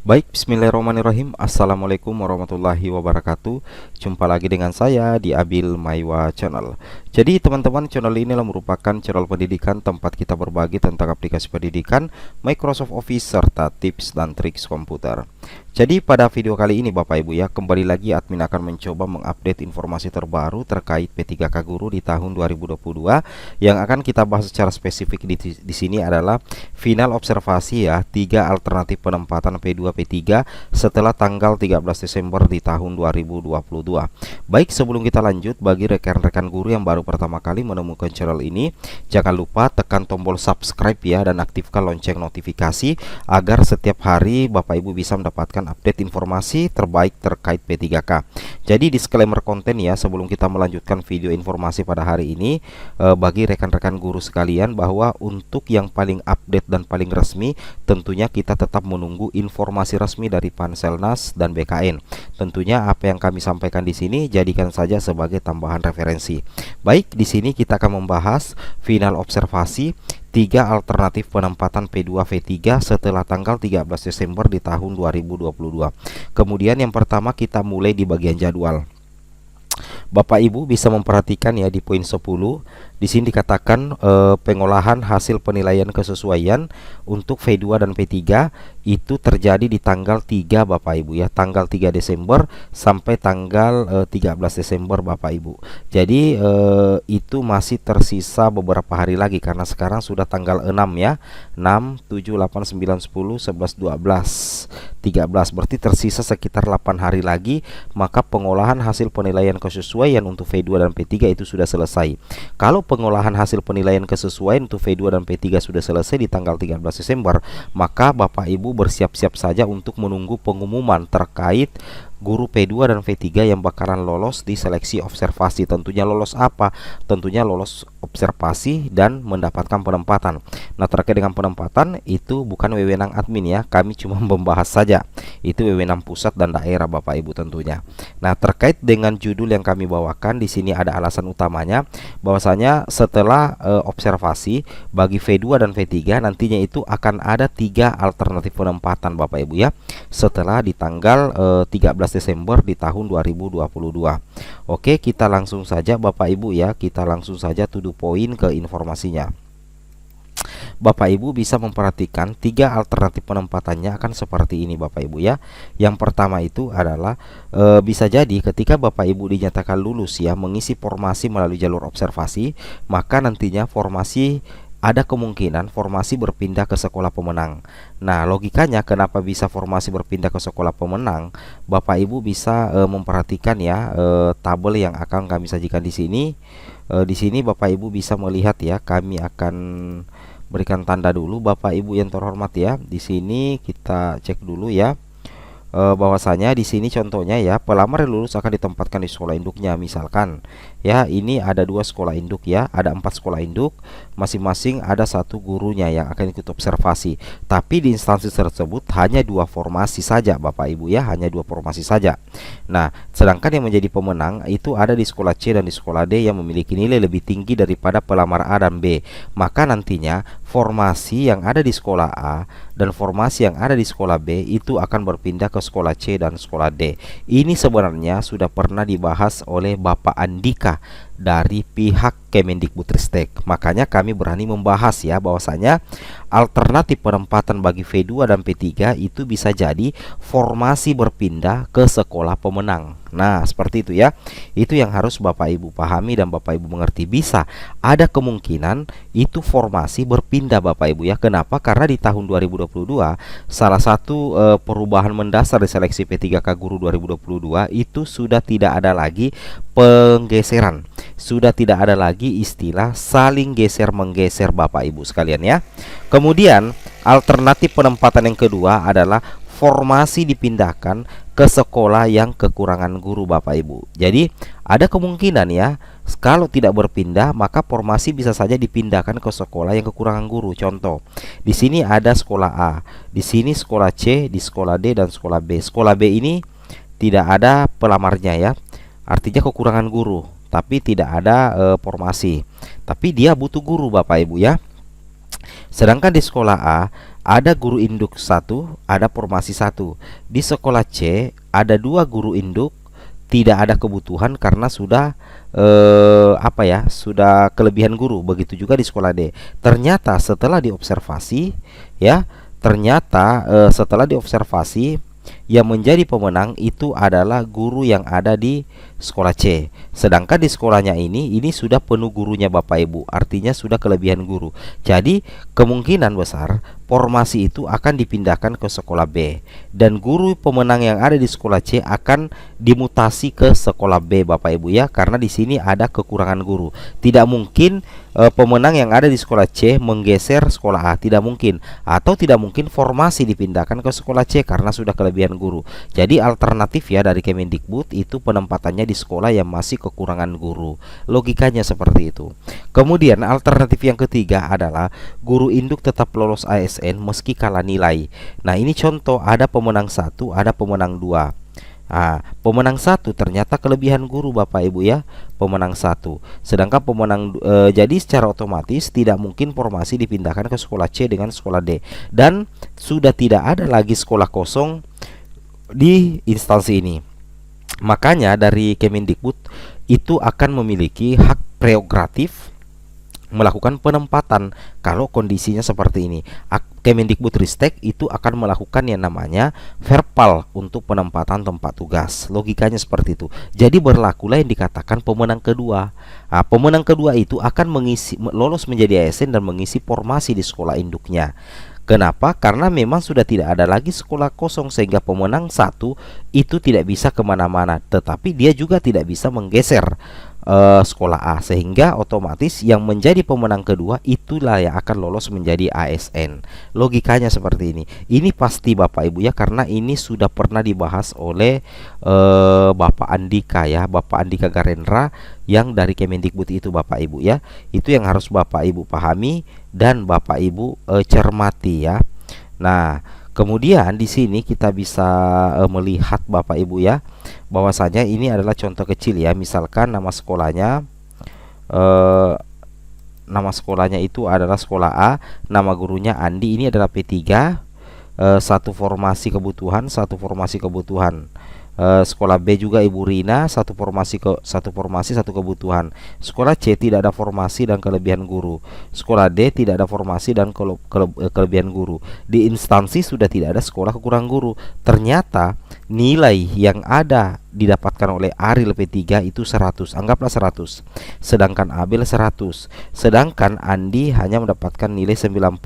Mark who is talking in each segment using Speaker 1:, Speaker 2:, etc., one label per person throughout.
Speaker 1: Baik, bismillahirrahmanirrahim. Assalamualaikum warahmatullahi wabarakatuh. Jumpa lagi dengan saya di Abil Maiwa Channel. Jadi teman-teman, channel ini merupakan channel pendidikan tempat kita berbagi tentang aplikasi pendidikan, Microsoft Office, serta tips dan triks komputer. Jadi pada video kali ini Bapak Ibu ya, kembali lagi admin akan mencoba mengupdate informasi terbaru terkait P3K Guru di tahun 2022. Yang akan kita bahas secara spesifik di sini adalah final observasi ya, 3 alternatif penempatan P2 P3 setelah tanggal 13 Desember di tahun 2022. Baik, sebelum kita lanjut, bagi rekan-rekan guru yang baru pertama kali menemukan channel ini, jangan lupa tekan tombol subscribe ya, dan aktifkan lonceng notifikasi agar setiap hari Bapak Ibu bisa mendapatkan update informasi terbaik terkait P3K. Jadi disclaimer konten ya, sebelum kita melanjutkan video informasi pada hari ini, bagi rekan-rekan guru sekalian, bahwa untuk yang paling update dan paling resmi, tentunya kita tetap menunggu informasi resmi dari Panselnas dan BKN. Tentunya apa yang kami sampaikan di sini jadikan saja sebagai tambahan referensi. Baik, di sini kita akan membahas final observasi 3 alternatif penempatan P2 V3 setelah tanggal 13 Desember di tahun 2022. Kemudian yang pertama kita mulai di bagian jadwal. Bapak Ibu bisa memperhatikan ya di poin 10. Di sini dikatakan pengolahan hasil penilaian kesesuaian untuk V2 dan P3 itu terjadi di tanggal 3 Bapak Ibu ya, tanggal 3 Desember sampai tanggal 13 Desember Bapak Ibu. Jadi itu masih tersisa beberapa hari lagi karena sekarang sudah tanggal 6 ya. 6, 7, 8, 9, 10, 11, 12, 13. Berarti tersisa sekitar 8 hari lagi, maka pengolahan hasil penilaian kesesuaian untuk V2 dan P3 itu sudah selesai. Kalau pengolahan hasil penilaian kesesuaian untuk V2 dan P3 sudah selesai di tanggal 13 Desember, maka Bapak Ibu bersiap-siap saja untuk menunggu pengumuman terkait guru P2 dan V3 yang bakalan lolos di seleksi observasi. Tentunya lolos apa? Tentunya lolos observasi dan mendapatkan penempatan. Nah, terkait dengan penempatan itu bukan wewenang admin ya, kami cuma membahas saja. Itu wewenang pusat dan daerah Bapak Ibu tentunya. Nah, terkait dengan judul yang kami bawakan di sini ada alasan utamanya, bahwasanya setelah observasi bagi V2 dan V3 nantinya itu akan ada 3 alternatif penempatan Bapak Ibu ya, setelah di tanggal 13 Desember di tahun 2022. Oke, kita langsung saja Bapak Ibu ya, kita langsung saja to the point ke informasinya. Bapak Ibu bisa memperhatikan 3 alternatif penempatannya akan seperti ini Bapak Ibu ya. Yang pertama itu adalah bisa jadi ketika Bapak Ibu dinyatakan lulus ya mengisi formasi melalui jalur observasi, maka nantinya ada kemungkinan formasi berpindah ke sekolah pemenang. Nah, logikanya kenapa bisa formasi berpindah ke sekolah pemenang? Bapak Ibu bisa memperhatikan ya tabel yang akan kami sajikan di sini. Di sini Bapak Ibu bisa melihat ya, kami akan berikan tanda dulu Bapak Ibu yang terhormat ya. Di sini kita cek dulu ya. Bahwasanya di sini contohnya ya, pelamar yang lulus akan ditempatkan di sekolah induknya. Misalkan ya, ini ada 2 sekolah induk ya, ada 4 sekolah induk, masing-masing ada 1 gurunya yang akan ikut observasi. Tapi di instansi tersebut hanya 2 formasi saja Bapak Ibu ya, hanya 2 formasi saja. Nah, sedangkan yang menjadi pemenang itu ada di sekolah C dan di sekolah D yang memiliki nilai lebih tinggi daripada pelamar A dan B. Maka nantinya formasi yang ada di sekolah A dan formasi yang ada di sekolah B itu akan berpindah ke sekolah C dan sekolah D. Ini sebenarnya sudah pernah dibahas oleh Bapak Andika dari pihak Kemendikbudristek. Makanya kami berani membahas ya, bahwasanya alternatif penempatan bagi V2 dan P3 itu bisa jadi formasi berpindah ke sekolah pemenang. Nah, seperti itu ya. Itu yang harus Bapak Ibu pahami dan Bapak Ibu mengerti. Bisa ada kemungkinan itu formasi berpindah Bapak Ibu ya. Kenapa? Karena di tahun 2022 salah satu perubahan mendasar di seleksi P3K Guru 2022 itu sudah tidak ada lagi penggeseran. Sudah tidak ada lagi istilah saling geser menggeser Bapak Ibu sekalian ya. Kemudian alternatif penempatan yang kedua adalah formasi dipindahkan ke sekolah yang kekurangan guru Bapak Ibu. Jadi ada kemungkinan ya, kalau tidak berpindah maka formasi bisa saja dipindahkan ke sekolah yang kekurangan guru. Contoh, di sini ada sekolah A, di sini sekolah C, di sekolah D dan sekolah B. Sekolah B ini tidak ada pelamarnya ya, artinya kekurangan guru, tapi tidak ada formasi. Tapi dia butuh guru Bapak Ibu ya. Sedangkan di sekolah A ada guru induk 1, ada formasi 1. Di sekolah C ada 2 guru induk, tidak ada kebutuhan karena sudah sudah kelebihan guru. Begitu juga di sekolah D. Ternyata setelah diobservasi, ya, setelah diobservasi, yang menjadi pemenang itu adalah guru yang ada di sekolah C. Sedangkan di sekolahnya ini sudah penuh gurunya Bapak Ibu, artinya sudah kelebihan guru. Jadi kemungkinan besar formasi itu akan dipindahkan ke sekolah B, dan guru pemenang yang ada di sekolah C akan dimutasi ke sekolah B Bapak Ibu ya, karena di sini ada kekurangan guru. Tidak mungkin pemenang yang ada di sekolah C menggeser sekolah A, tidak mungkin. Atau tidak mungkin formasi dipindahkan ke sekolah C karena sudah kelebihan guru. Jadi alternatif ya dari Kemendikbud itu penempatannya di sekolah yang masih kekurangan guru. Logikanya seperti itu. Kemudian alternatif yang ketiga adalah guru induk tetap lolos ASN meski kalah nilai. Nah, ini contoh, ada pemenang 1, ada pemenang 2. Nah, pemenang 1 ternyata kelebihan guru Bapak Ibu ya, pemenang 1. Sedangkan pemenang jadi secara otomatis tidak mungkin formasi dipindahkan ke sekolah C dengan sekolah D, dan sudah tidak ada lagi sekolah kosong di instansi ini. Makanya dari Kemendikbud itu akan memiliki hak prerogatif melakukan penempatan kalau kondisinya seperti ini. Kemendikbudristek itu akan melakukan yang namanya verbal untuk penempatan tempat tugas. Logikanya seperti itu. Jadi berlakulah yang dikatakan pemenang kedua. Nah, pemenang kedua itu akan lolos menjadi ASN dan mengisi formasi di sekolah induknya. Kenapa? Karena memang sudah tidak ada lagi sekolah kosong, sehingga pemenang 1 itu tidak bisa kemana-mana, tetapi dia juga tidak bisa menggeser sekolah A, sehingga otomatis yang menjadi pemenang kedua itulah yang akan lolos menjadi ASN. Logikanya seperti ini. Ini pasti Bapak Ibu ya, karena ini sudah pernah dibahas oleh Bapak Andika ya, Bapak Andika Garendra yang dari Kemendikbud itu Bapak Ibu ya. Itu yang harus Bapak Ibu pahami dan Bapak Ibu cermati ya. Nah, kemudian di sini kita bisa melihat Bapak Ibu ya, bahwasanya ini adalah contoh kecil ya. Misalkan nama sekolahnya itu adalah sekolah A, nama gurunya Andi, ini adalah P3, satu formasi kebutuhan, satu formasi kebutuhan. Sekolah B juga Ibu Rina, satu formasi, satu kebutuhan. Sekolah C tidak ada formasi dan kelebihan guru. Sekolah D tidak ada formasi dan kelebihan guru. Di instansi sudah tidak ada sekolah kekurangan guru. Ternyata nilai yang ada didapatkan oleh Ariel P3 itu 100, anggaplah 100. Sedangkan Abel 100. Sedangkan Andi hanya mendapatkan nilai 90.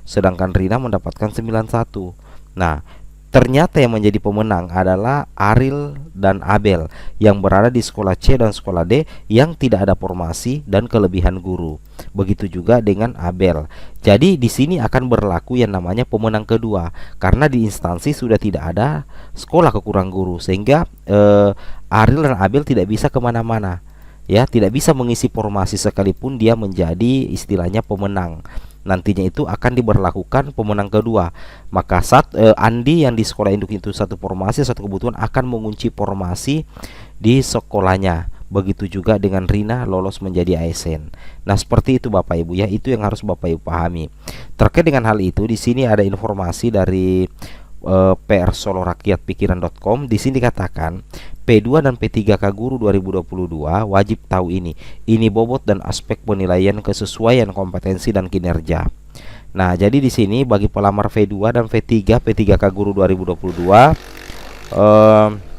Speaker 1: Sedangkan Rina mendapatkan 91. Nah, ternyata yang menjadi pemenang adalah Ariel dan Abel yang berada di sekolah C dan sekolah D yang tidak ada formasi dan kelebihan guru. Begitu juga dengan Abel. Jadi di sini akan berlaku yang namanya pemenang kedua, karena di instansi sudah tidak ada sekolah kekurangan guru, sehingga Ariel dan Abel tidak bisa kemana-mana ya, tidak bisa mengisi formasi sekalipun dia menjadi istilahnya pemenang. Nantinya itu akan diberlakukan pemenang kedua. Maka Andi yang di sekolah induk itu satu formasi, satu kebutuhan akan mengunci formasi di sekolahnya. Begitu juga dengan Rina lolos menjadi ASN. Nah, seperti itu Bapak Ibu ya, itu yang harus Bapak Ibu pahami. Terkait dengan hal itu, di sini ada informasi dari persolorakyatpikiran.com. Di sini dikatakan P2 dan P3K Guru 2022 wajib tahu ini. Ini bobot dan aspek penilaian kesesuaian kompetensi dan kinerja. Nah, jadi di sini bagi pelamar V2 dan V3 P3K Guru 2022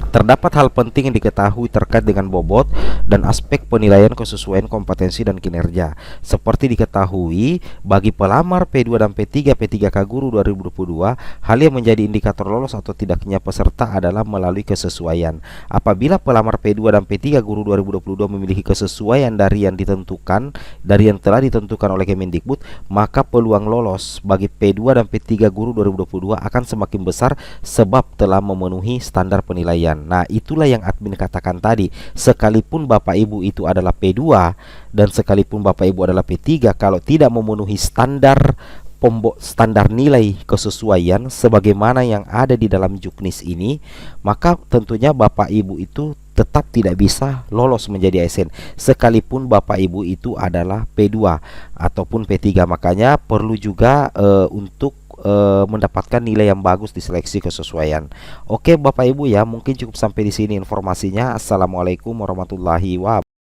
Speaker 1: terdapat hal penting yang diketahui terkait dengan bobot dan aspek penilaian kesesuaian kompetensi dan kinerja. Seperti diketahui, bagi pelamar P2 dan P3K Guru 2022, hal yang menjadi indikator lolos atau tidaknya peserta adalah melalui kesesuaian. Apabila pelamar P2 dan P3 Guru 2022 memiliki kesesuaian dari yang telah ditentukan oleh Kemendikbud, maka peluang lolos bagi P2 dan P3 Guru 2022 akan semakin besar sebab telah memenuhi standar penilaian. Nah, itulah yang admin katakan tadi. Sekalipun Bapak Ibu itu adalah P2 dan sekalipun Bapak Ibu adalah P3, kalau tidak memenuhi standar nilai kesesuaian sebagaimana yang ada di dalam juknis ini, maka tentunya Bapak Ibu itu tetap tidak bisa lolos menjadi ASN sekalipun Bapak Ibu itu adalah P2 ataupun P3. Makanya perlu juga untuk mendapatkan nilai yang bagus di seleksi kesesuaian. Oke Bapak Ibu ya, mungkin cukup sampai di sini informasinya. Assalamualaikum warahmatullahi wabarakatuh.